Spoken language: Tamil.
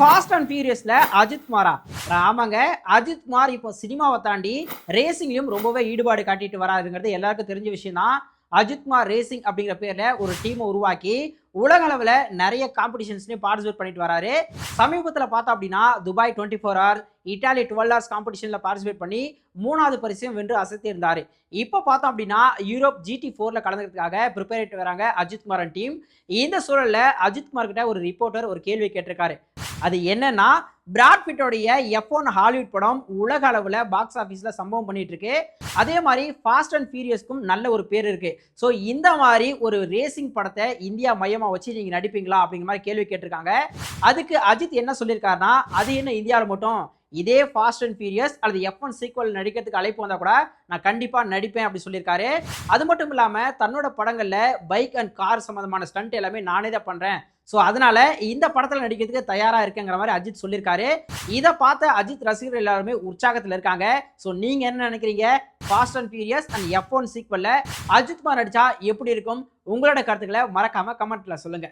ஃபாஸ்ட் அண்ட் ஃபியூரியஸ்ல அஜித் குமாரா? ஆமாங்க, அஜித் குமார் இப்போ சினிமாவை தாண்டி ரேசிங்லயும் ரொம்பவே ஈடுபாடு காட்டிட்டு வராருங்கிறது எல்லாருக்கும் தெரிஞ்ச விஷயம் தான். அஜித் குமார் ரேசிங் அப்படிங்கிற பேர்ல ஒரு டீமை உருவாக்கி உலக அளவில் நிறைய காம்படிஷன்ஸ்லையும் பார்ட்டிசிபேட் பண்ணிட்டு வராரு. சமீபத்தில் பார்த்தா அப்படின்னா துபாய் 24 hour, இட்டாலி 12 hours காம்படிஷனில் பார்ட்டிசிபேட் பண்ணி 3வது பரிசையும் வென்று அசத்தி இருந்தார். இப்போ பார்த்தோம் அப்படின்னா யூரோப் GT4ல கலந்துக்கிறதுக்காக ப்ரிப்பேர் ஆகிட்டு வராங்க அஜித் குமாரன் டீம். இந்த சூழலில் அஜித் குமார் கிட்ட ஒரு ரிப்போர்ட்டர் ஒரு கேள்வி கேட்டிருக்காரு. அது என்னன்னா, பிராட் பிட்டோடைய F1 ஹாலிவுட் படம் உலக அளவில் பாக்ஸ் ஆஃபீஸில் சம்பவம் பண்ணிட்டு இருக்கு. அதே மாதிரி ஃபாஸ்ட் அண்ட் ஃபியூரியஸ்க்கும் நல்ல ஒரு பேர் இருக்கு. ஸோ இந்த மாதிரி ஒரு ரேசிங் படத்தை இந்தியா மையமாக வச்சு நீங்கள் நடிப்பீங்களா அப்படிங்கிற மாதிரி கேள்வி கேட்டிருக்காங்க. அதுக்கு அஜித் என்ன சொல்லியிருக்காருன்னா, அது என்ன இந்தியாவில் மட்டும், இதே ஃபாஸ்ட் அண்ட் ஃபியூரியஸ் அல்லது F1 சீக்வல் நடிக்கிறதுக்கு அழைப்பு வந்தால் கூட நான் கண்டிப்பாக நடிப்பேன் அப்படி சொல்லியிருக்காரு. அது மட்டும் இல்லாமல் தன்னோட படங்களில் பைக் அண்ட் கார் சம்மந்தமான ஸ்டண்ட் எல்லாமே நானே தான் பண்ணுறேன். ஸோ அதனால இந்த படத்தில் நடிக்கிறதுக்கு தயாராக இருக்குங்கிற மாதிரி அஜித் சொல்லியிருக்காரு. இதை பார்த்த அஜித் ரசிகர்கள் எல்லாருமே உற்சாகத்தில் இருக்காங்க. ஸோ நீங்கள் என்ன நினைக்கிறீங்க? Fast and furious and F1 சீக்வலில் அஜித் குமார் நடிச்சா எப்படி இருக்கும்? உங்களோட கருத்துக்களை மறக்காம கமெண்ட்ல சொல்லுங்க.